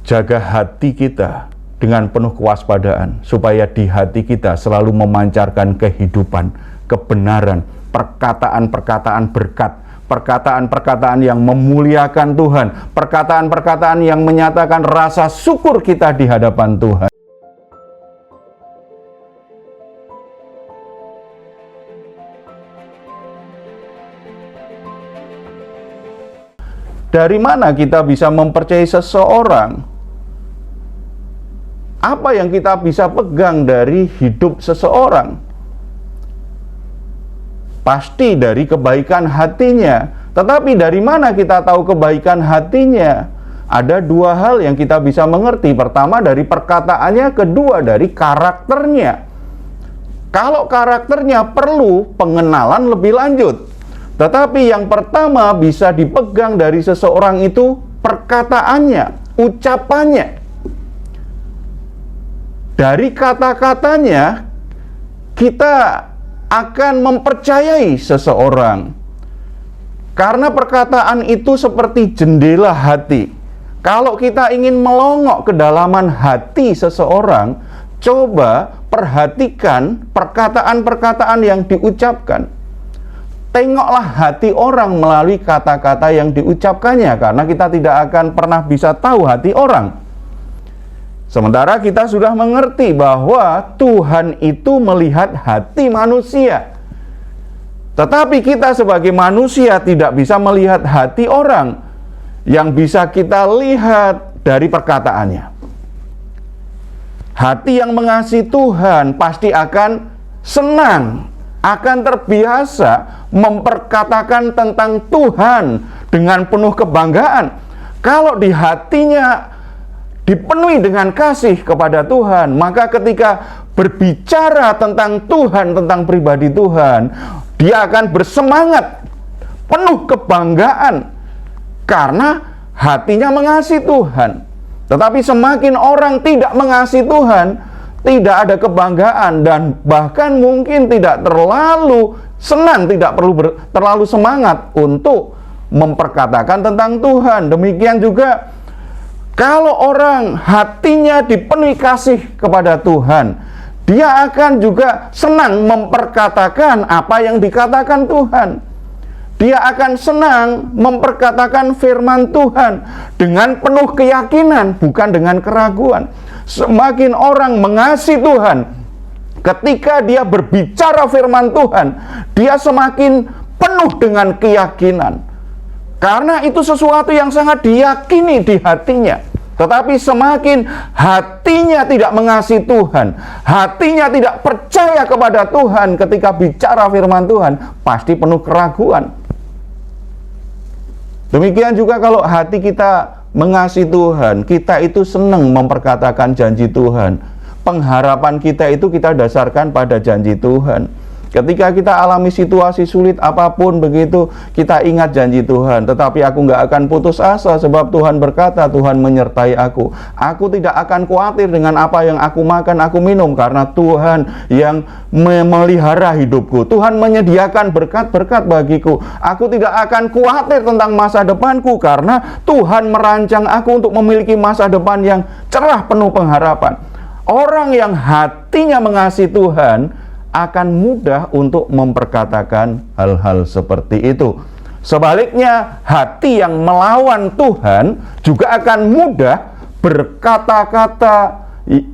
Jaga hati kita dengan penuh kewaspadaan, supaya di hati kita selalu memancarkan kehidupan, kebenaran, perkataan-perkataan berkat, perkataan-perkataan yang memuliakan Tuhan, perkataan-perkataan yang menyatakan rasa syukur kita di hadapan Tuhan. Dari mana kita bisa mempercayai seseorang? Apa yang kita bisa pegang dari hidup seseorang? Pasti dari kebaikan hatinya. Tetapi dari mana kita tahu kebaikan hatinya? Ada dua hal yang kita bisa mengerti. Pertama dari perkataannya, kedua dari karakternya. Kalau karakternya perlu pengenalan lebih lanjut. Tetapi yang pertama bisa dipegang dari seseorang itu perkataannya, ucapannya. Dari kata-katanya kita akan mempercayai seseorang. Karena perkataan itu seperti jendela hati. Kalau kita ingin melongok kedalaman hati seseorang, coba perhatikan perkataan-perkataan yang diucapkan. Tengoklah hati orang melalui kata-kata yang diucapkannya, karena kita tidak akan pernah bisa tahu hati orang. Sementara kita sudah mengerti bahwa Tuhan itu melihat hati manusia. Tetapi kita sebagai manusia tidak bisa melihat hati orang. Yang bisa kita lihat dari perkataannya. Hati yang mengasihi Tuhan pasti akan senang, akan terbiasa memperkatakan tentang Tuhan dengan penuh kebanggaan. Kalau di hatinya dipenuhi dengan kasih kepada Tuhan, maka ketika berbicara tentang Tuhan, tentang pribadi Tuhan, dia akan bersemangat, penuh kebanggaan, karena hatinya mengasihi Tuhan. Tetapi semakin orang tidak mengasihi Tuhan, tidak ada kebanggaan, dan bahkan mungkin tidak terlalu senang, tidak perlu terlalu semangat untuk memperkatakan tentang Tuhan. Demikian juga kalau orang hatinya dipenuhi kasih kepada Tuhan, dia akan juga senang memperkatakan apa yang dikatakan Tuhan. Dia akan senang memperkatakan firman Tuhan dengan penuh keyakinan, bukan dengan keraguan. Semakin orang mengasihi Tuhan, ketika dia berbicara firman Tuhan, dia semakin penuh dengan keyakinan. Karena itu sesuatu yang sangat diyakini di hatinya. Tetapi semakin hatinya tidak mengasihi Tuhan, hatinya tidak percaya kepada Tuhan ketika bicara firman Tuhan, pasti penuh keraguan. Demikian juga kalau hati kita mengasihi Tuhan, kita itu senang memperkatakan janji Tuhan. Pengharapan kita itu kita dasarkan pada janji Tuhan. Ketika kita alami situasi sulit apapun begitu, kita ingat janji Tuhan. Tetapi aku nggak akan putus asa, sebab Tuhan berkata, Tuhan menyertai aku. Aku tidak akan khawatir dengan apa yang aku makan, aku minum, karena Tuhan yang memelihara hidupku. Tuhan menyediakan berkat-berkat bagiku. Aku tidak akan khawatir tentang masa depanku, karena Tuhan merancang aku untuk memiliki masa depan yang cerah, penuh pengharapan. Orang yang hatinya mengasihi Tuhan akan mudah untuk memperkatakan hal-hal seperti itu. Sebaliknya, hati yang melawan Tuhan juga akan mudah berkata-kata,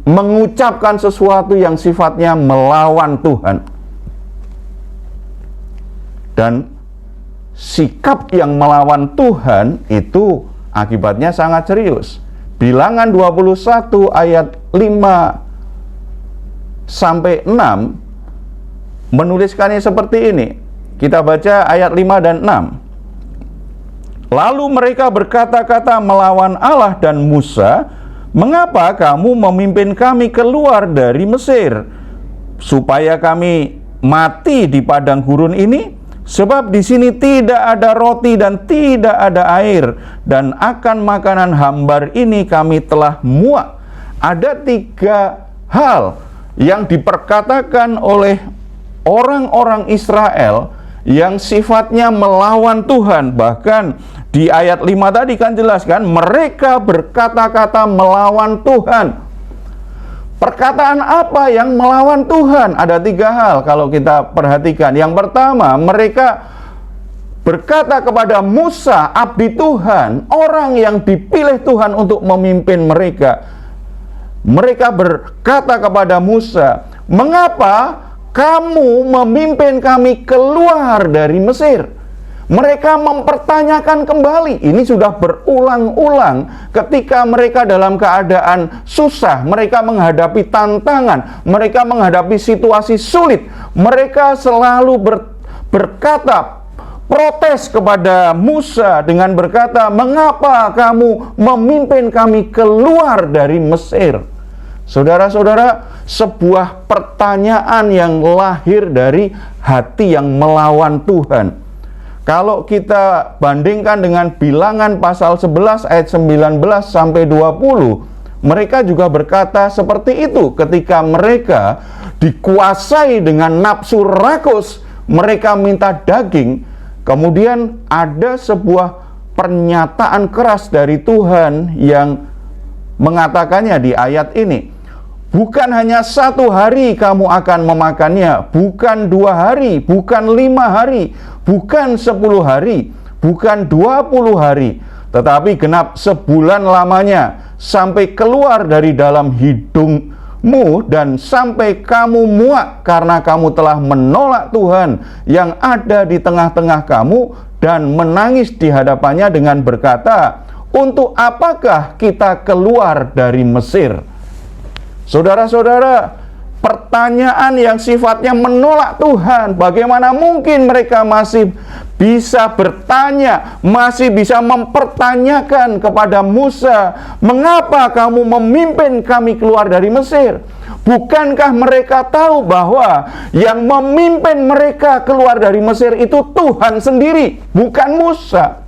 mengucapkan sesuatu yang sifatnya melawan Tuhan. Dan sikap yang melawan Tuhan itu akibatnya sangat serius. Bilangan 21 ayat 5 sampai 6 menuliskannya seperti ini. Kita baca ayat 5 dan 6. Lalu mereka berkata-kata melawan Allah dan Musa, "Mengapa kamu memimpin kami keluar dari Mesir, supaya kami mati di padang gurun ini? Sebab di sini tidak ada roti dan tidak ada air, dan akan makanan hambar ini kami telah muak." Ada 3 hal yang diperkatakan oleh orang-orang Israel yang sifatnya melawan Tuhan. Bahkan di ayat 5 tadi kan jelas kan, mereka berkata-kata melawan Tuhan. Perkataan apa yang melawan Tuhan? Ada 3 hal kalau kita perhatikan. Yang pertama, mereka berkata kepada Musa, abdi Tuhan, orang yang dipilih Tuhan untuk memimpin mereka. Mereka berkata kepada Musa, mengapa kamu memimpin kami keluar dari Mesir? Mereka mempertanyakan kembali. Ini sudah berulang-ulang ketika mereka dalam keadaan susah, mereka menghadapi tantangan, mereka menghadapi situasi sulit. Mereka selalu berkata, protes kepada Musa dengan berkata, mengapa kamu memimpin kami keluar dari Mesir? Saudara-saudara, sebuah pertanyaan yang lahir dari hati yang melawan Tuhan. Kalau kita bandingkan dengan Bilangan pasal 11 ayat 19 sampai 20, mereka juga berkata seperti itu ketika mereka dikuasai dengan nafsu rakus, mereka minta daging. Kemudian ada sebuah pernyataan keras dari Tuhan yang mengatakannya di ayat ini. Bukan hanya 1 hari kamu akan memakannya, bukan 2 hari, bukan 5 hari, bukan 10 hari, bukan 20 hari, tetapi genap sebulan lamanya, sampai keluar dari dalam hidungmu dan sampai kamu muak karena kamu telah menolak Tuhan yang ada di tengah-tengah kamu dan menangis di hadapannya dengan berkata, untuk apakah kita keluar dari Mesir? Saudara-saudara, pertanyaan yang sifatnya menolak Tuhan. Bagaimana mungkin mereka masih bisa bertanya, masih bisa mempertanyakan kepada Musa, mengapa kamu memimpin kami keluar dari Mesir? Bukankah mereka tahu bahwa yang memimpin mereka keluar dari Mesir itu Tuhan sendiri, bukan Musa?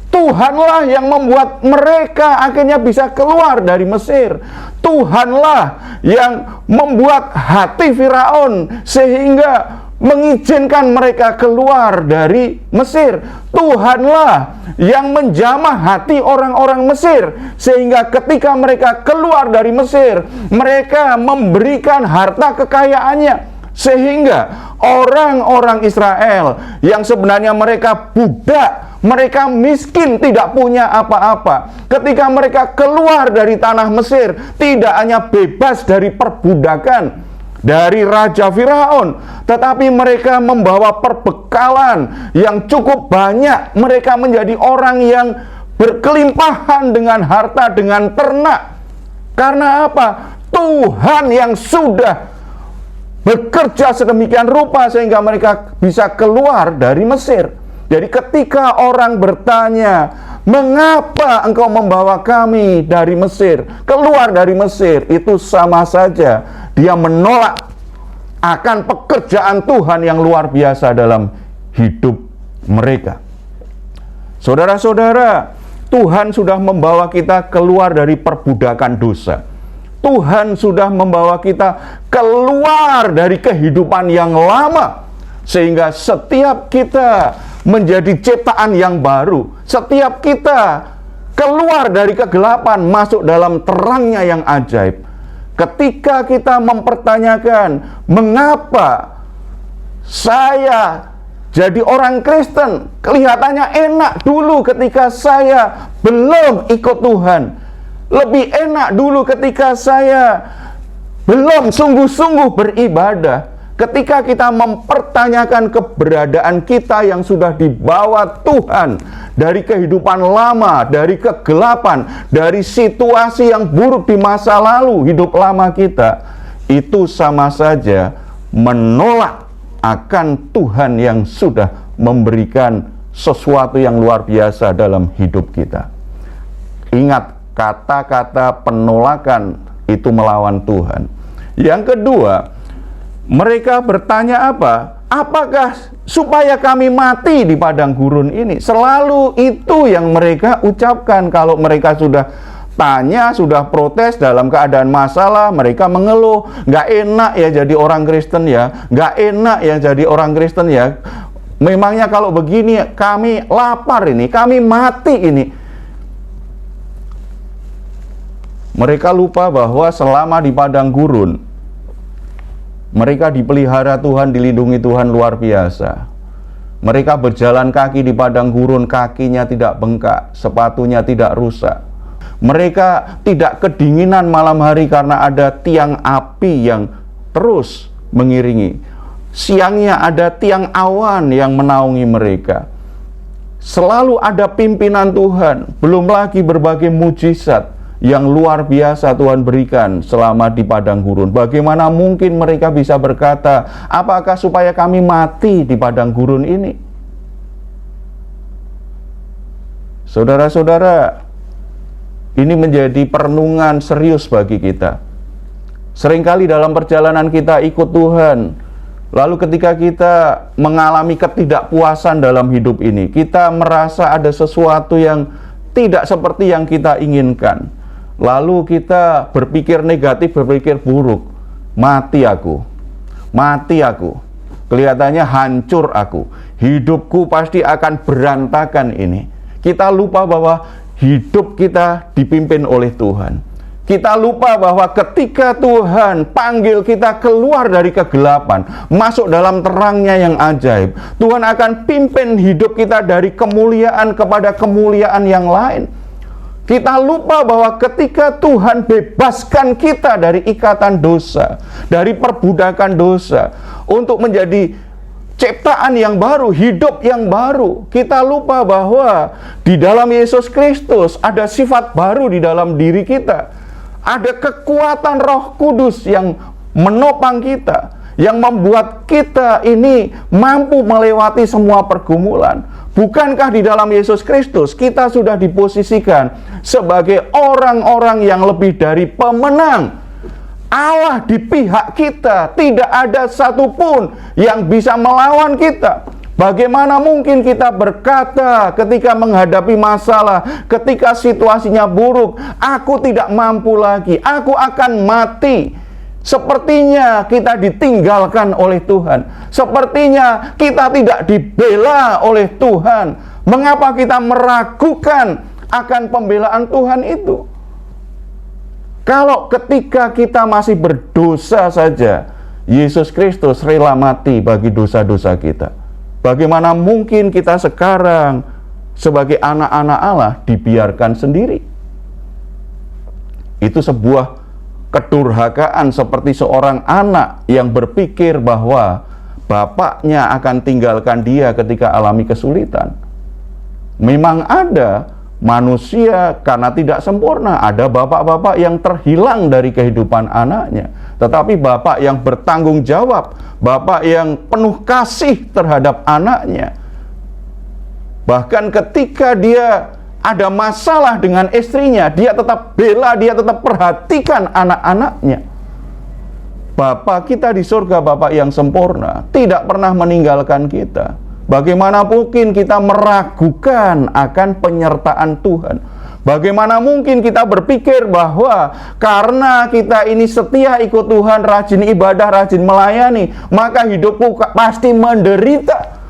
Tuhanlah yang membuat mereka akhirnya bisa keluar dari Mesir. Tuhanlah yang membuat hati Firaun sehingga mengizinkan mereka keluar dari Mesir. Tuhanlah yang menjamah hati orang-orang Mesir sehingga ketika mereka keluar dari Mesir, mereka memberikan harta kekayaannya. Sehingga orang-orang Israel yang sebenarnya mereka budak, mereka miskin, tidak punya apa-apa, ketika mereka keluar dari tanah Mesir, tidak hanya bebas dari perbudakan dari Raja Firaun, tetapi mereka membawa perbekalan yang cukup banyak. Mereka menjadi orang yang berkelimpahan dengan harta, dengan ternak. Karena apa? Tuhan yang sudah bekerja sedemikian rupa sehingga mereka bisa keluar dari Mesir. Jadi ketika orang bertanya, mengapa engkau membawa kami dari Mesir, keluar dari Mesir, itu sama saja dia menolak akan pekerjaan Tuhan yang luar biasa dalam hidup mereka. Saudara-saudara, Tuhan sudah membawa kita keluar dari perbudakan dosa. Tuhan sudah membawa kita keluar dari kehidupan yang lama, sehingga setiap kita menjadi ciptaan yang baru. Setiap kita keluar dari kegelapan, masuk dalam terangnya yang ajaib. Ketika kita mempertanyakan, mengapa saya jadi orang Kristen? Kelihatannya enak dulu ketika saya belum ikut Tuhan. Lebih enak dulu ketika saya belum sungguh-sungguh beribadah. Ketika kita mempertanyakan keberadaan kita yang sudah dibawa Tuhan dari kehidupan lama, dari kegelapan, dari situasi yang buruk di masa lalu hidup lama kita, itu sama saja menolak akan Tuhan yang sudah memberikan sesuatu yang luar biasa dalam hidup kita. Ingat, kata-kata penolakan itu melawan Tuhan. Yang kedua, mereka bertanya apa? Apakah supaya kami mati di padang gurun ini? Selalu itu yang mereka ucapkan. Kalau mereka sudah tanya, sudah protes dalam keadaan masalah, mereka mengeluh. Nggak enak ya jadi orang Kristen ya, nggak enak ya jadi orang Kristen ya. Memangnya kalau begini kami lapar ini, kami mati ini. Mereka lupa bahwa selama di padang gurun, mereka dipelihara Tuhan, dilindungi Tuhan luar biasa. Mereka berjalan kaki di padang gurun, kakinya tidak bengkak, sepatunya tidak rusak. Mereka tidak kedinginan malam hari karena ada tiang api yang terus mengiringi. Siangnya ada tiang awan yang menaungi mereka. Selalu ada pimpinan Tuhan, belum lagi berbagai mujizat yang luar biasa Tuhan berikan selama di padang gurun. Bagaimana mungkin mereka bisa berkata, apakah supaya kami mati di padang gurun ini? Saudara-saudara, ini menjadi perenungan serius bagi kita. Seringkali dalam perjalanan kita ikut Tuhan, lalu ketika kita mengalami ketidakpuasan dalam hidup ini, kita merasa ada sesuatu yang tidak seperti yang kita inginkan. Lalu kita berpikir negatif, berpikir buruk. Mati aku, kelihatannya hancur aku, hidupku pasti akan berantakan ini. Kita lupa bahwa hidup kita dipimpin oleh Tuhan. Kita lupa bahwa ketika Tuhan panggil kita keluar dari kegelapan, masuk dalam terangnya yang ajaib, Tuhan akan pimpin hidup kita dari kemuliaan kepada kemuliaan yang lain. Kita lupa bahwa ketika Tuhan bebaskan kita dari ikatan dosa, dari perbudakan dosa, untuk menjadi ciptaan yang baru, hidup yang baru, kita lupa bahwa di dalam Yesus Kristus ada sifat baru di dalam diri kita. Ada kekuatan Roh Kudus yang menopang kita, yang membuat kita ini mampu melewati semua pergumulan. Bukankah di dalam Yesus Kristus kita sudah diposisikan sebagai orang-orang yang lebih dari pemenang? Allah di pihak kita, tidak ada satupun yang bisa melawan kita. Bagaimana mungkin kita berkata ketika menghadapi masalah, ketika situasinya buruk, aku tidak mampu lagi, aku akan mati. Sepertinya kita ditinggalkan oleh Tuhan. Sepertinya kita tidak dibela oleh Tuhan. Mengapa kita meragukan akan pembelaan Tuhan itu? Kalau ketika kita masih berdosa saja, Yesus Kristus rela mati bagi dosa-dosa kita. Bagaimana mungkin kita sekarang sebagai anak-anak Allah dibiarkan sendiri? Itu sebuah kedurhakaan seperti seorang anak yang berpikir bahwa bapaknya akan tinggalkan dia ketika alami kesulitan. Memang ada manusia karena tidak sempurna, ada bapak-bapak yang terhilang dari kehidupan anaknya. Tetapi bapak yang bertanggung jawab, bapak yang penuh kasih terhadap anaknya. Bahkan ketika dia ada masalah dengan istrinya, dia tetap bela, dia tetap perhatikan anak-anaknya. Bapa kita di surga, Bapa yang sempurna, tidak pernah meninggalkan kita. Bagaimana mungkin kita meragukan akan penyertaan Tuhan? Bagaimana mungkin kita berpikir bahwa karena kita ini setia ikut Tuhan, rajin ibadah, rajin melayani, maka hidupku pasti menderita?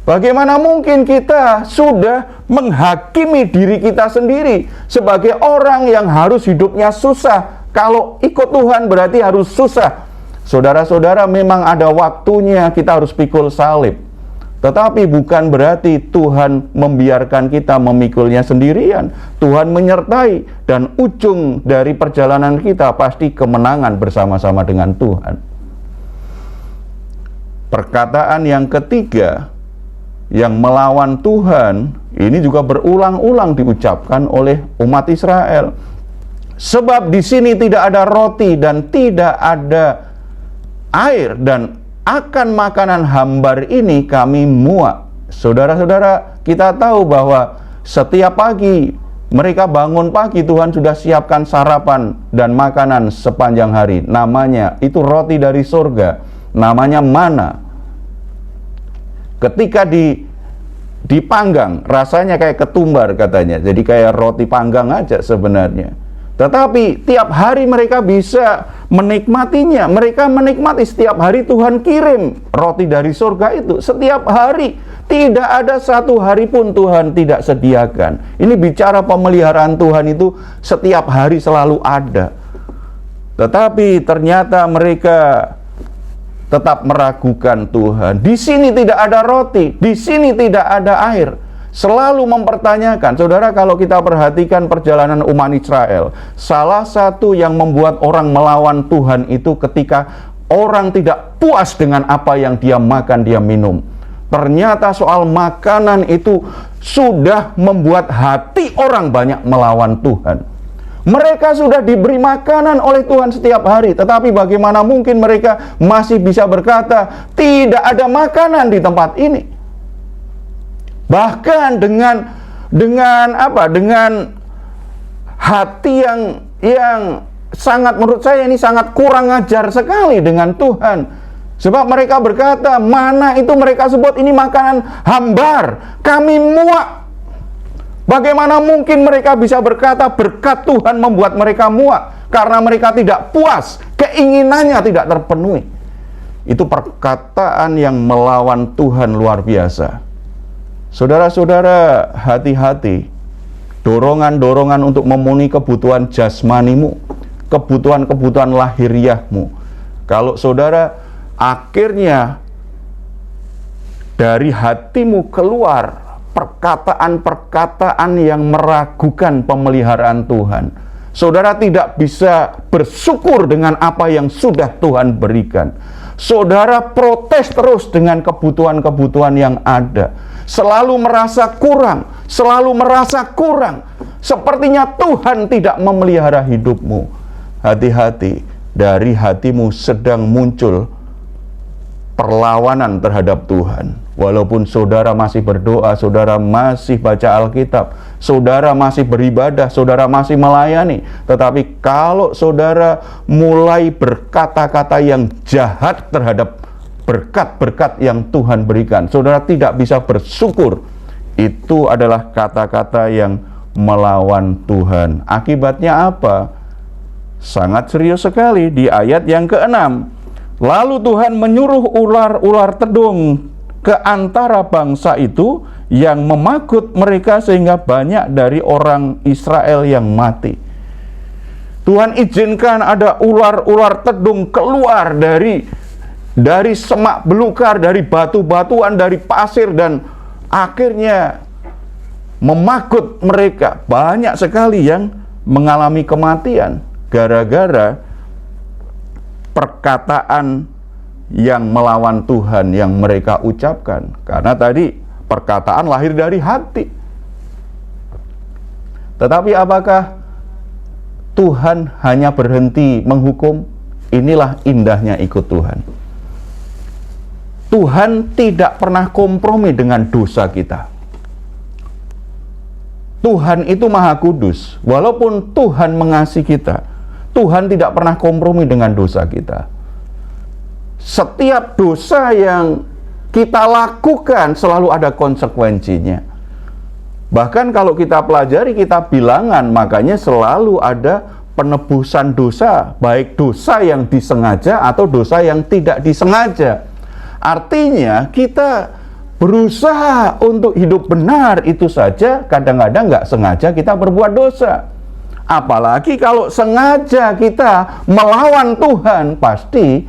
Bagaimana mungkin kita sudah menghakimi diri kita sendiri sebagai orang yang harus hidupnya susah? Kalau ikut Tuhan berarti harus susah. Saudara-saudara, memang ada waktunya kita harus pikul salib. Tetapi bukan berarti Tuhan membiarkan kita memikulnya sendirian. Tuhan menyertai, dan ujung dari perjalanan kita pasti kemenangan bersama-sama dengan Tuhan. Perkataan yang ketiga yang melawan Tuhan ini juga berulang-ulang diucapkan oleh umat Israel. Sebab di sini tidak ada roti dan tidak ada air, dan akan makanan hambar ini kami muak. Saudara-saudara, kita tahu bahwa setiap pagi mereka bangun pagi, Tuhan sudah siapkan sarapan dan makanan sepanjang hari. Namanya itu roti dari surga, namanya mana. Ketika dipanggang, rasanya kayak ketumbar katanya. Jadi kayak roti panggang aja sebenarnya. Tetapi tiap hari mereka bisa menikmatinya. Mereka menikmati setiap hari Tuhan kirim roti dari surga itu. Setiap hari. Tidak ada satu hari pun Tuhan tidak sediakan. Ini bicara pemeliharaan Tuhan itu setiap hari selalu ada. Tetapi ternyata mereka tetap meragukan Tuhan. Di sini tidak ada roti, di sini tidak ada air. Selalu mempertanyakan. Saudara, kalau kita perhatikan perjalanan umat Israel, salah satu yang membuat orang melawan Tuhan itu ketika orang tidak puas dengan apa yang dia makan, dia minum. Ternyata soal makanan itu sudah membuat hati orang banyak melawan Tuhan. Mereka sudah diberi makanan oleh Tuhan setiap hari, tetapi bagaimana mungkin mereka masih bisa berkata, tidak ada makanan di tempat ini. Bahkan dengan hati yang sangat, menurut saya ini sangat kurang ajar sekali dengan Tuhan. Sebab mereka berkata, mana itu mereka sebut ini makanan hambar, kami muak. Bagaimana mungkin mereka bisa berkata berkat Tuhan membuat mereka muak? Karena mereka tidak puas, keinginannya tidak terpenuhi. Itu perkataan yang melawan Tuhan luar biasa. Saudara-saudara, hati-hati. Dorongan-dorongan untuk memenuhi kebutuhan jasmanimu, kebutuhan-kebutuhan lahiriahmu. Kalau saudara akhirnya dari hatimu keluar perkataan-perkataan yang meragukan pemeliharaan Tuhan, saudara tidak bisa bersyukur dengan apa yang sudah Tuhan berikan. Saudara protes terus dengan kebutuhan-kebutuhan yang ada. Selalu merasa kurang, selalu merasa kurang. Sepertinya Tuhan tidak memelihara hidupmu. Hati-hati, dari hatimu sedang muncul perlawanan terhadap Tuhan. Walaupun saudara masih berdoa, saudara masih baca Alkitab, saudara masih beribadah, saudara masih melayani, tetapi kalau saudara mulai berkata-kata yang jahat terhadap berkat-berkat yang Tuhan berikan, saudara tidak bisa bersyukur. Itu adalah kata-kata yang melawan Tuhan. Akibatnya apa? Sangat serius sekali di ayat yang ke-6. Lalu Tuhan menyuruh ular-ular tedung ke antara bangsa itu yang memakut mereka sehingga banyak dari orang Israel yang mati. Tuhan izinkan ada ular-ular tedung keluar dari semak belukar, dari batu-batuan, dari pasir, dan akhirnya memakut mereka. Banyak sekali yang mengalami kematian gara-gara perkataan yang melawan Tuhan yang mereka ucapkan. Karena tadi perkataan lahir dari hati. Tetapi apakah Tuhan hanya berhenti menghukum? Inilah indahnya ikut Tuhan. Tuhan tidak pernah kompromi dengan dosa kita. Tuhan itu Maha Kudus. Walaupun Tuhan mengasihi kita, Tuhan tidak pernah kompromi dengan dosa kita. Setiap dosa yang kita lakukan selalu ada konsekuensinya. Bahkan kalau kita pelajari kitab Bilangan, makanya selalu ada penebusan dosa, baik dosa yang disengaja atau dosa yang tidak disengaja. Artinya kita berusaha untuk hidup benar, itu saja kadang-kadang nggak sengaja kita berbuat dosa. Apalagi kalau sengaja kita melawan Tuhan, pasti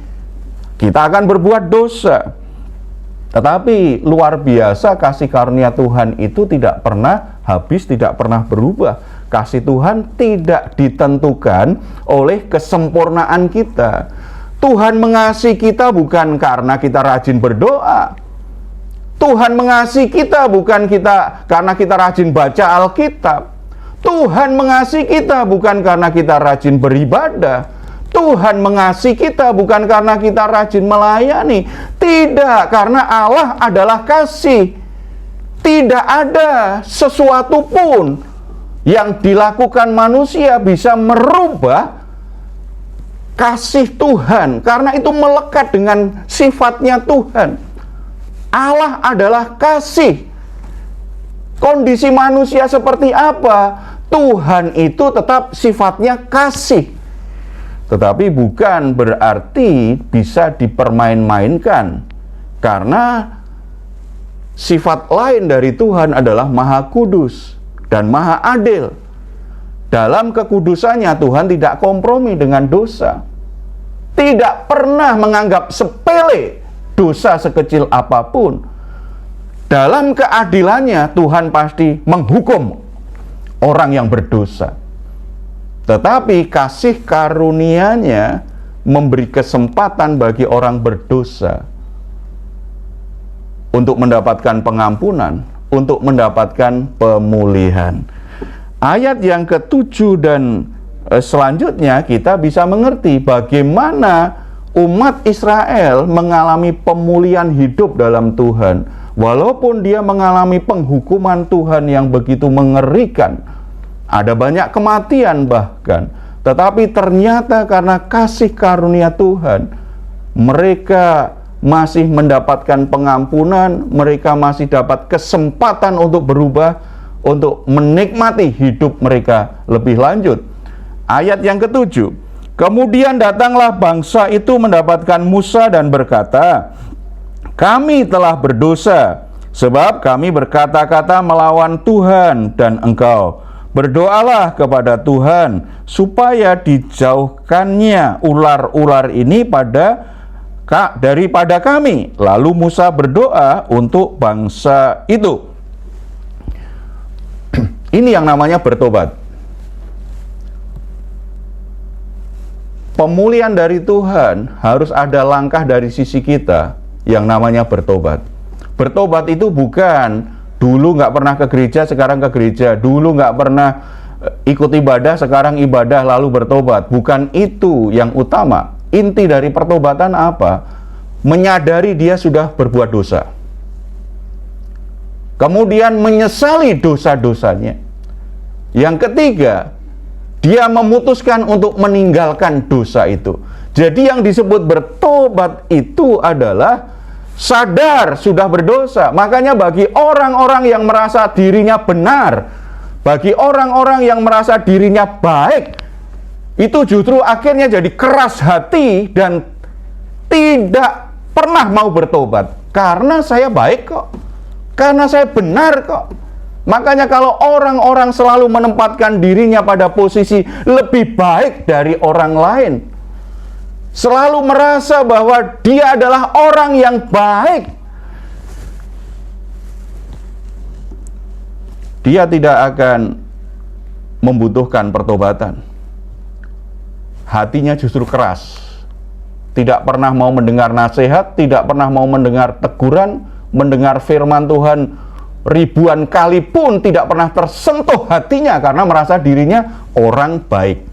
kita akan berbuat dosa. Tetapi luar biasa kasih karunia Tuhan itu tidak pernah habis, tidak pernah berubah. Kasih Tuhan tidak ditentukan oleh kesempurnaan kita. Tuhan mengasihi kita bukan karena kita rajin berdoa. Tuhan mengasihi kita bukan karena kita rajin baca Alkitab. Tuhan mengasihi kita bukan karena kita rajin beribadah. Tuhan mengasihi kita bukan karena kita rajin melayani. Tidak, karena Allah adalah kasih. Tidak ada sesuatu pun yang dilakukan manusia bisa merubah kasih Tuhan, karena itu melekat dengan sifatnya Tuhan. Allah adalah kasih. Kondisi manusia seperti apa? Tuhan itu tetap sifatnya kasih. Tetapi bukan berarti bisa dipermain-mainkan. Karena sifat lain dari Tuhan adalah Maha Kudus dan Maha Adil. Dalam kekudusannya Tuhan tidak kompromi dengan dosa. Tidak pernah menganggap sepele dosa sekecil apapun. Dalam keadilannya Tuhan pasti menghukum orang yang berdosa. Tetapi kasih karunia-Nya memberi kesempatan bagi orang berdosa untuk mendapatkan pengampunan, untuk mendapatkan pemulihan. Ayat yang ke-7 dan selanjutnya kita bisa mengerti bagaimana umat Israel mengalami pemulihan hidup dalam Tuhan. Walaupun dia mengalami penghukuman Tuhan yang begitu mengerikan, ada banyak kematian bahkan, tetapi ternyata karena kasih karunia Tuhan, mereka masih mendapatkan pengampunan, mereka masih dapat kesempatan untuk berubah, untuk menikmati hidup mereka lebih lanjut. Ayat yang ke-7, kemudian datanglah bangsa itu mendapatkan Musa dan berkata, kami telah berdosa, sebab kami berkata-kata melawan Tuhan dan engkau. Berdoalah kepada Tuhan, supaya dijauhkannya ular-ular ini daripada kami. Lalu Musa berdoa untuk bangsa itu. Ini yang namanya bertobat. Pemulihan dari Tuhan harus ada langkah dari sisi kita yang namanya bertobat. Bertobat itu bukan dulu nggak pernah ke gereja, sekarang ke gereja. Dulu nggak pernah ikut ibadah, sekarang ibadah lalu bertobat. Bukan itu yang utama. Inti dari pertobatan apa? Menyadari dia sudah berbuat dosa. Kemudian menyesali dosa-dosanya. Yang ketiga, dia memutuskan untuk meninggalkan dosa itu. Jadi yang disebut bertobat itu adalah sadar sudah berdosa. Makanya bagi orang-orang yang merasa dirinya benar, bagi orang-orang yang merasa dirinya baik, itu justru akhirnya jadi keras hati dan tidak pernah mau bertobat. Karena saya baik kok, karena saya benar kok. Makanya kalau orang-orang selalu menempatkan dirinya pada posisi lebih baik dari orang lain, selalu merasa bahwa dia adalah orang yang baik, dia tidak akan membutuhkan pertobatan. Hatinya justru keras, tidak pernah mau mendengar nasihat, tidak pernah mau mendengar teguran, mendengar firman Tuhan ribuan kali pun tidak pernah tersentuh hatinya karena merasa dirinya orang baik.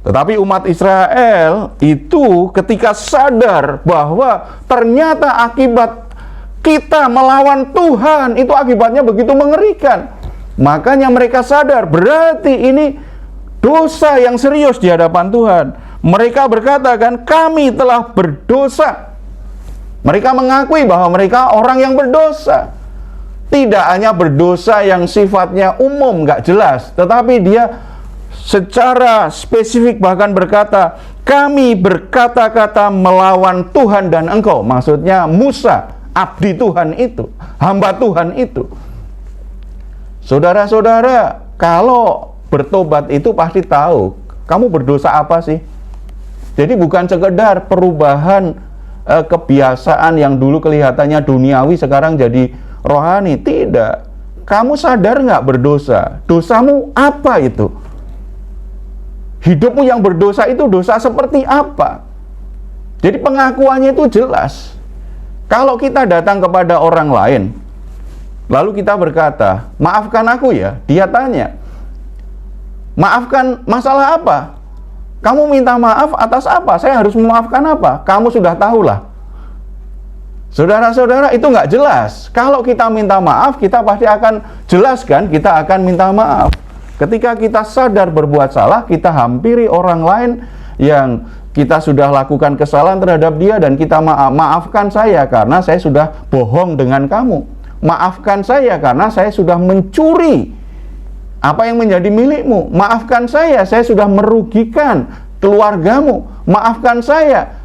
Tetapi umat Israel itu ketika sadar bahwa ternyata akibat kita melawan Tuhan itu akibatnya begitu mengerikan, makanya mereka sadar berarti ini dosa yang serius di hadapan Tuhan. Mereka berkata kan, kami telah berdosa. Mereka mengakui bahwa mereka orang yang berdosa. Tidak hanya berdosa yang sifatnya umum, nggak jelas, tetapi dia secara spesifik bahkan berkata, kami berkata-kata melawan Tuhan dan engkau. Maksudnya Musa, abdi Tuhan itu, hamba Tuhan itu. Saudara-saudara, kalau bertobat itu pasti tahu, kamu berdosa apa sih? Jadi bukan sekedar perubahan kebiasaan yang dulu kelihatannya duniawi sekarang jadi rohani. Tidak. Kamu sadar nggak berdosa? Dosamu apa itu? Hidupmu yang berdosa itu dosa seperti apa? Jadi pengakuannya itu jelas. Kalau kita datang kepada orang lain, lalu kita berkata, maafkan aku ya. Dia tanya, maafkan masalah apa? Kamu minta maaf atas apa? Saya harus memaafkan apa? Kamu sudah tahulah. Saudara-saudara, itu nggak jelas. Kalau kita minta maaf, kita pasti akan jelaskan, kita akan minta maaf. Ketika kita sadar berbuat salah, kita hampiri orang lain yang kita sudah lakukan kesalahan terhadap dia dan kita maafkan saya karena saya sudah bohong dengan kamu. Maafkan saya karena saya sudah mencuri Apa yang menjadi milikmu? Maafkan saya sudah merugikan keluargamu. Maafkan saya,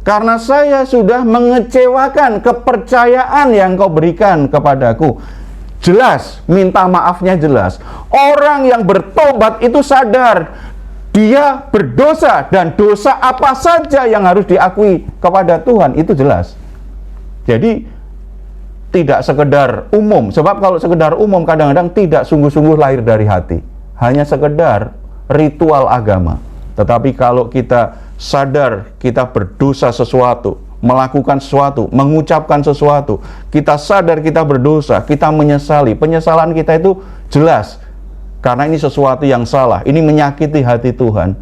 karena saya sudah mengecewakan kepercayaan yang kau berikan kepadaku. Jelas, minta maafnya jelas. Orang yang bertobat itu sadar dia berdosa, dan dosa apa saja yang harus diakui kepada Tuhan, itu jelas. Jadi tidak sekedar umum, sebab kalau sekedar umum kadang-kadang tidak sungguh-sungguh lahir dari hati, hanya sekedar ritual agama. Tetapi kalau kita sadar kita berdosa sesuatu, melakukan sesuatu, mengucapkan sesuatu, kita sadar kita berdosa, kita menyesali, penyesalan kita itu jelas, karena ini sesuatu yang salah, ini menyakiti hati Tuhan.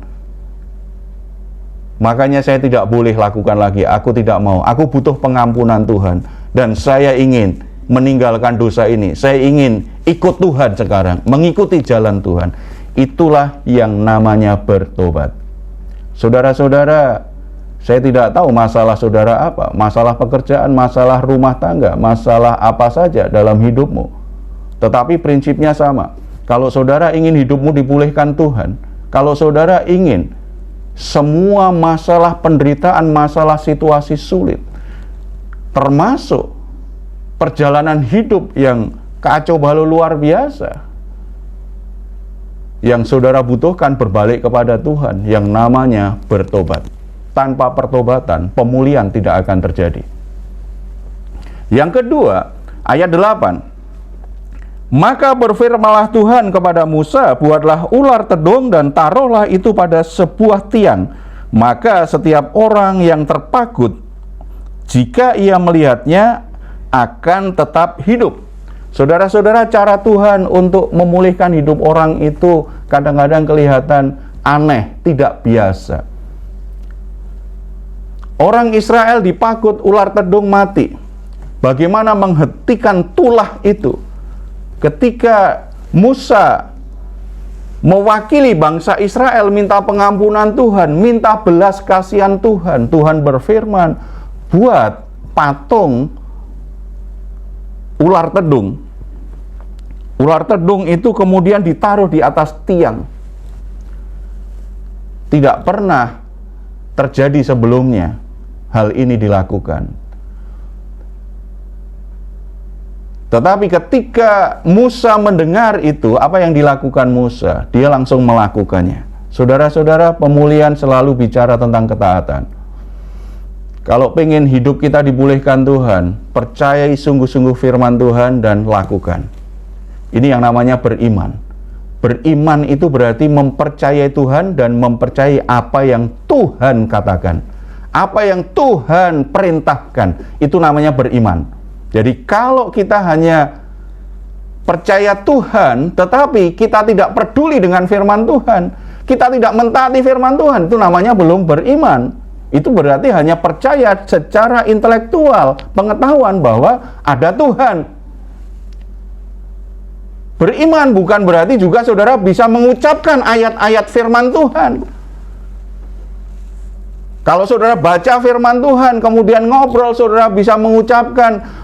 Makanya saya tidak boleh lakukan lagi, aku tidak mau, aku butuh pengampunan Tuhan, dan saya ingin meninggalkan dosa ini, saya ingin ikut Tuhan sekarang, mengikuti jalan Tuhan. Itulah yang namanya bertobat. Saudara-saudara, saya tidak tahu masalah saudara apa, masalah pekerjaan, masalah rumah tangga, masalah apa saja dalam hidupmu. Tetapi prinsipnya sama. Kalau saudara ingin hidupmu dipulihkan Tuhan, kalau saudara ingin semua masalah penderitaan, masalah situasi sulit, termasuk perjalanan hidup yang kacau balau luar biasa, yang saudara butuhkan berbalik kepada Tuhan, yang namanya bertobat. Tanpa pertobatan, pemulihan tidak akan terjadi. Yang kedua, ayat 8. Maka berfirmanlah Tuhan kepada Musa, buatlah ular tedung dan taruhlah itu pada sebuah tiang. Maka setiap orang yang terpagut, jika ia melihatnya, akan tetap hidup. Saudara-saudara, cara Tuhan untuk memulihkan hidup orang itu kadang-kadang kelihatan aneh, tidak biasa. Orang Israel dipagut ular tedung mati. Bagaimana menghentikan tulah itu? Ketika Musa mewakili bangsa Israel minta pengampunan Tuhan, minta belas kasihan Tuhan, Tuhan berfirman, buat patung ular tedung. Ular tedung itu kemudian ditaruh di atas tiang. Tidak pernah terjadi sebelumnya hal ini dilakukan. Tetapi ketika Musa mendengar itu, apa yang dilakukan Musa? Dia langsung melakukannya. Saudara-saudara, pemulihan selalu bicara tentang ketaatan. Kalau pengen hidup kita dipulihkan Tuhan, percayai sungguh-sungguh firman Tuhan dan lakukan. Ini yang namanya beriman. Beriman itu berarti mempercayai Tuhan dan mempercayai apa yang Tuhan katakan. Apa yang Tuhan perintahkan, itu namanya beriman. Jadi kalau kita hanya percaya Tuhan, tetapi kita tidak peduli dengan firman Tuhan, kita tidak mentaati firman Tuhan, itu namanya belum beriman. Itu berarti hanya percaya secara intelektual, pengetahuan bahwa ada Tuhan. Beriman bukan berarti juga saudara bisa mengucapkan ayat-ayat firman Tuhan. Kalau saudara baca firman Tuhan, kemudian ngobrol, saudara bisa mengucapkan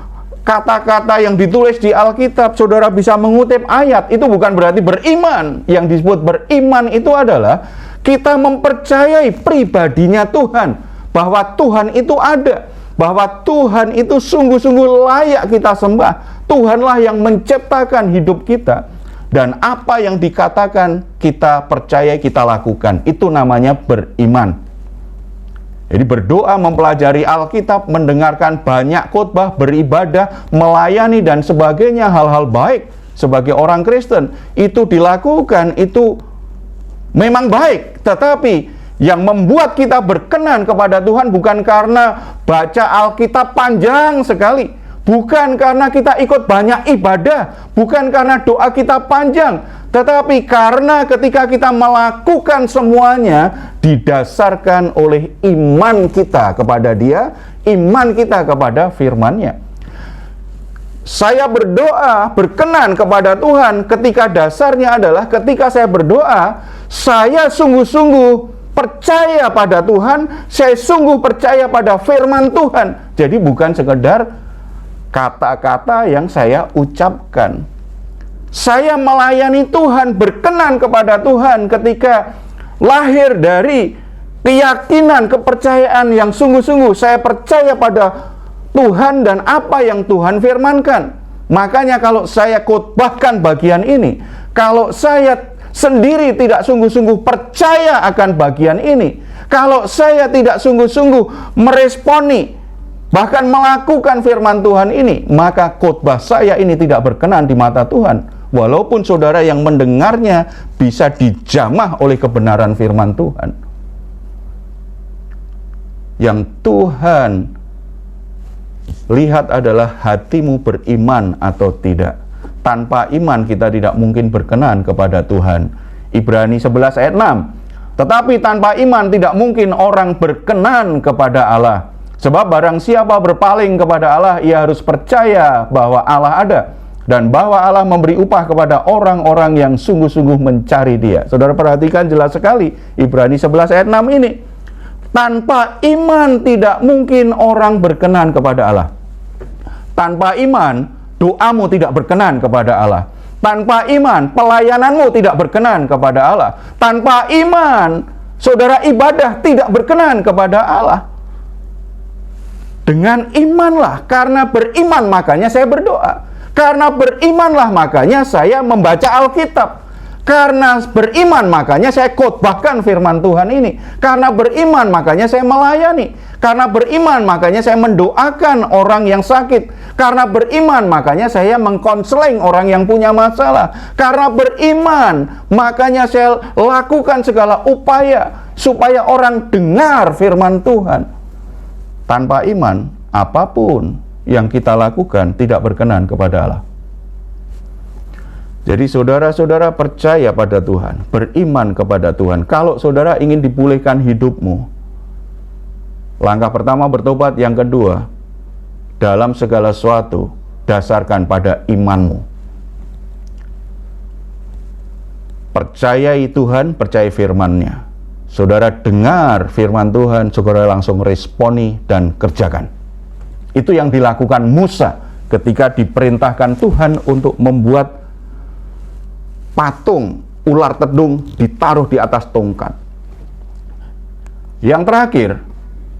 kata-kata yang ditulis di Alkitab, saudara bisa mengutip ayat, itu bukan berarti beriman. Yang disebut beriman itu adalah kita mempercayai pribadinya Tuhan, bahwa Tuhan itu ada, bahwa Tuhan itu sungguh-sungguh layak kita sembah. Tuhanlah yang menciptakan hidup kita, dan apa yang dikatakan kita percaya, kita lakukan. Itu namanya beriman. Jadi berdoa, mempelajari Alkitab, mendengarkan banyak khotbah, beribadah, melayani dan sebagainya, hal-hal baik sebagai orang Kristen itu dilakukan, itu memang baik. Tetapi yang membuat kita berkenan kepada Tuhan bukan karena baca Alkitab panjang sekali, bukan karena kita ikut banyak ibadah, bukan karena doa kita panjang, tetapi karena ketika kita melakukan semuanya didasarkan oleh iman kita kepada Dia, iman kita kepada firman-Nya. Saya berdoa berkenan kepada Tuhan ketika dasarnya adalah ketika saya berdoa, saya sungguh-sungguh percaya pada Tuhan, saya sungguh percaya pada firman Tuhan. Jadi bukan sekedar kata-kata yang saya ucapkan. Saya melayani Tuhan, berkenan kepada Tuhan ketika lahir dari keyakinan, kepercayaan yang sungguh-sungguh. Saya percaya pada Tuhan dan apa yang Tuhan firmankan. Makanya kalau saya khotbahkan bagian ini, kalau saya sendiri tidak sungguh-sungguh percaya akan bagian ini, kalau saya tidak sungguh-sungguh meresponi, bahkan melakukan firman Tuhan ini, maka khotbah saya ini tidak berkenan di mata Tuhan. Walaupun saudara yang mendengarnya bisa dijamah oleh kebenaran firman Tuhan. Yang Tuhan lihat adalah hatimu beriman atau tidak. Tanpa iman kita tidak mungkin berkenan kepada Tuhan. Ibrani 11 ayat 6. Tetapi tanpa iman tidak mungkin orang berkenan kepada Allah. Sebab barang siapa berpaling kepada Allah, ia harus percaya bahwa Allah ada, dan bahwa Allah memberi upah kepada orang-orang yang sungguh-sungguh mencari Dia. Saudara perhatikan jelas sekali Ibrani 11 ayat 6 ini. Tanpa iman tidak mungkin orang berkenan kepada Allah. Tanpa iman doamu tidak berkenan kepada Allah. Tanpa iman pelayananmu tidak berkenan kepada Allah. Tanpa iman saudara ibadah tidak berkenan kepada Allah. Dengan imanlah, karena beriman makanya saya berdoa. Karena berimanlah makanya saya membaca Alkitab. Karena beriman makanya saya khotbahkan firman Tuhan ini. Karena beriman makanya saya melayani. Karena beriman makanya saya mendoakan orang yang sakit. Karena beriman makanya saya mengkonseling orang yang punya masalah. Karena beriman makanya saya lakukan segala upaya supaya orang dengar firman Tuhan. Tanpa iman, apapun yang kita lakukan tidak berkenan kepada Allah. Jadi saudara-saudara percaya pada Tuhan, beriman kepada Tuhan. Kalau saudara ingin dipulihkan hidupmu, langkah pertama bertobat, yang kedua, dalam segala sesuatu dasarkan pada imanmu. Percayai Tuhan, percaya firman-Nya. Saudara dengar firman Tuhan, saudara langsung responi dan kerjakan. Itu yang dilakukan Musa ketika diperintahkan Tuhan untuk membuat patung ular tedung ditaruh di atas tongkat. Yang terakhir,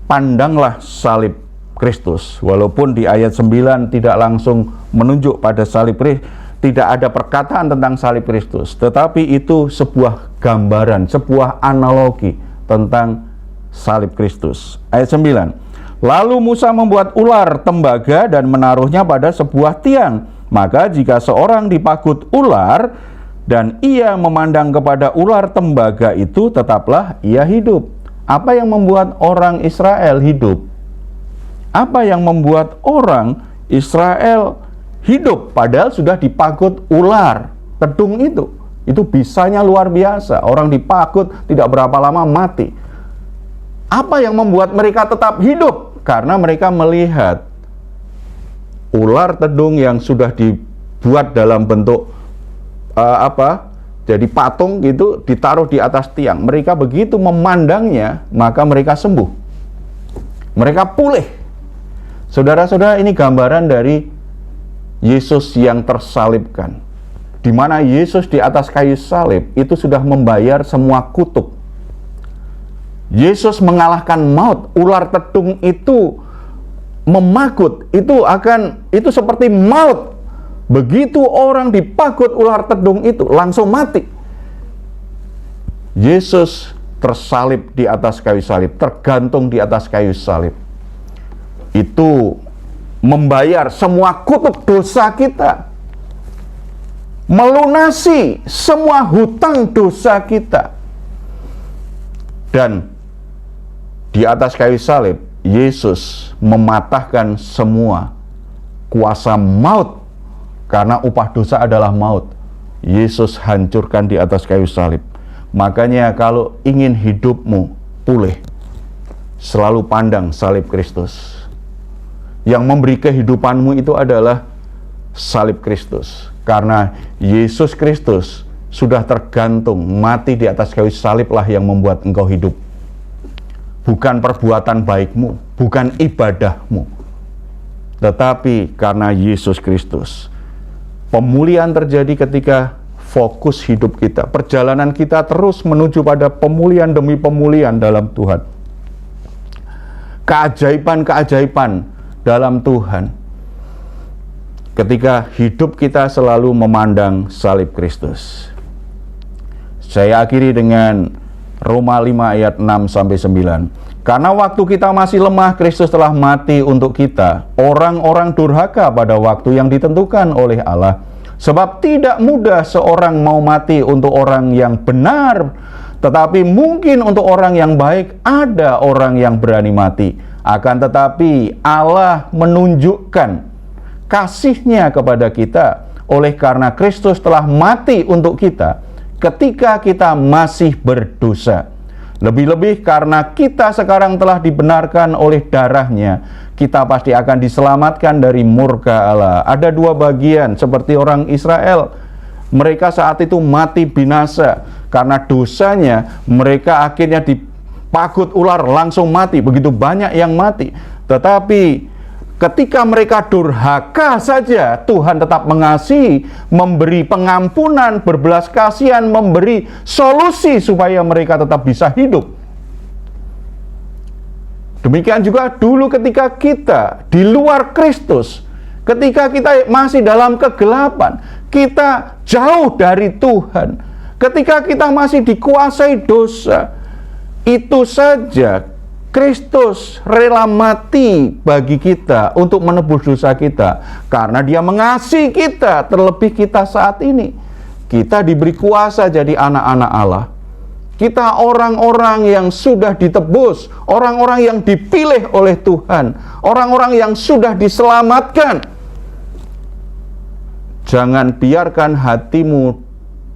pandanglah salib Kristus. Walaupun di ayat 9 tidak langsung menunjuk pada salib Kristus, tidak ada perkataan tentang salib Kristus, tetapi itu sebuah gambaran, sebuah analogi tentang salib Kristus. Ayat 9. Lalu Musa membuat ular tembaga dan menaruhnya pada sebuah tiang. Maka jika seorang dipagut ular dan ia memandang kepada ular tembaga itu, tetaplah ia hidup. Apa yang membuat orang Israel hidup? Apa yang membuat orang Israel hidup padahal sudah dipagut ular tedung itu? Itu bisanya luar biasa. Orang dipagut tidak berapa lama mati. Apa yang membuat mereka tetap hidup? Karena mereka melihat ular tedung yang sudah dibuat dalam bentuk jadi patung gitu, ditaruh di atas tiang. Mereka begitu memandangnya, maka mereka sembuh. Mereka pulih. Saudara-saudara, ini gambaran dari Yesus yang tersalibkan. Di mana Yesus di atas kayu salib itu sudah membayar semua kutuk. Yesus mengalahkan maut. Ular tedung itu memagut, itu seperti maut. Begitu orang dipagut ular tedung itu langsung mati. Yesus tersalib di atas kayu salib, tergantung di atas kayu salib. Itu membayar semua kutuk dosa kita, melunasi semua hutang dosa kita. Dan di atas kayu salib, Yesus mematahkan semua kuasa maut, karena upah dosa adalah maut. Yesus hancurkan di atas kayu salib. Makanya kalau ingin hidupmu pulih, selalu pandang salib Kristus. Yang memberi kehidupanmu itu adalah salib Kristus. Karena Yesus Kristus sudah tergantung, mati di atas kayu saliblah yang membuat engkau hidup. Bukan perbuatan baikmu, bukan ibadahmu, tetapi karena Yesus Kristus. Pemulihan terjadi ketika fokus hidup kita, perjalanan kita terus menuju pada pemulihan demi pemulihan dalam Tuhan. Keajaiban-keajaiban dalam Tuhan. Ketika hidup kita selalu memandang salib Kristus. Saya akhiri dengan Roma 5 ayat 6-9. Karena waktu kita masih lemah, Kristus telah mati untuk kita, orang-orang durhaka pada waktu yang ditentukan oleh Allah. Sebab tidak mudah seorang mau mati untuk orang yang benar, tetapi mungkin untuk orang yang baik ada orang yang berani mati. Akan tetapi Allah menunjukkan kasih-Nya kepada kita oleh karena Kristus telah mati untuk kita ketika kita masih berdosa. Lebih-lebih karena kita sekarang telah dibenarkan oleh darah-Nya, kita pasti akan diselamatkan dari murka Allah. Ada dua bagian seperti orang Israel. Mereka saat itu mati binasa karena dosanya, mereka akhirnya dipagut ular langsung mati. Begitu banyak yang mati. Tetapi ketika mereka durhaka saja, Tuhan tetap mengasihi, memberi pengampunan, berbelas kasihan, memberi solusi supaya mereka tetap bisa hidup. Demikian juga dulu ketika kita di luar Kristus, ketika kita masih dalam kegelapan, kita jauh dari Tuhan, ketika kita masih dikuasai dosa, itu saja Kristus rela mati bagi kita untuk menebus dosa kita karena Dia mengasihi kita. Terlebih kita saat ini, kita diberi kuasa jadi anak-anak Allah. Kita orang-orang yang sudah ditebus, orang-orang yang dipilih oleh Tuhan, orang-orang yang sudah diselamatkan. Jangan biarkan hatimu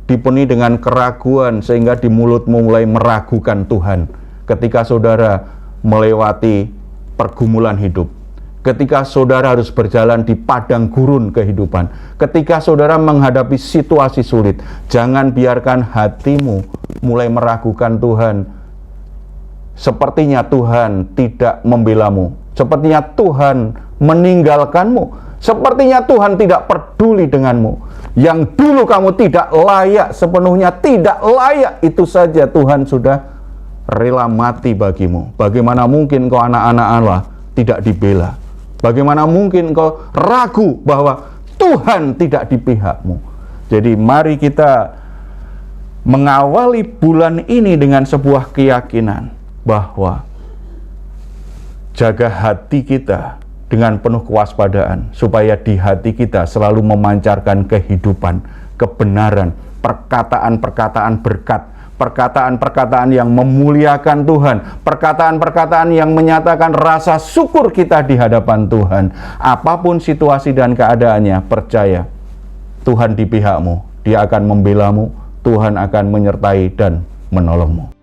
dipenuhi dengan keraguan sehingga di mulutmu mulai meragukan Tuhan ketika saudara melewati pergumulan hidup, ketika saudara harus berjalan di padang gurun kehidupan, ketika saudara menghadapi situasi sulit. Jangan biarkan hatimu mulai meragukan Tuhan. Sepertinya Tuhan tidak membelamu, sepertinya Tuhan meninggalkanmu, sepertinya Tuhan tidak peduli denganmu. Yang dulu kamu tidak layak, sepenuhnya tidak layak, itu saja Tuhan sudah rela mati bagimu. Bagaimana mungkin kau anak-anak Allah tidak dibela? Bagaimana mungkin kau ragu bahwa Tuhan tidak di pihakmu? Jadi mari kita mengawali bulan ini dengan sebuah keyakinan bahwa jaga hati kita dengan penuh kewaspadaan, supaya di hati kita selalu memancarkan kehidupan, kebenaran, perkataan-perkataan berkat, perkataan-perkataan yang memuliakan Tuhan, perkataan-perkataan yang menyatakan rasa syukur kita di hadapan Tuhan. Apapun situasi dan keadaannya, percaya Tuhan di pihakmu, Dia akan membelamu, Tuhan akan menyertai dan menolongmu.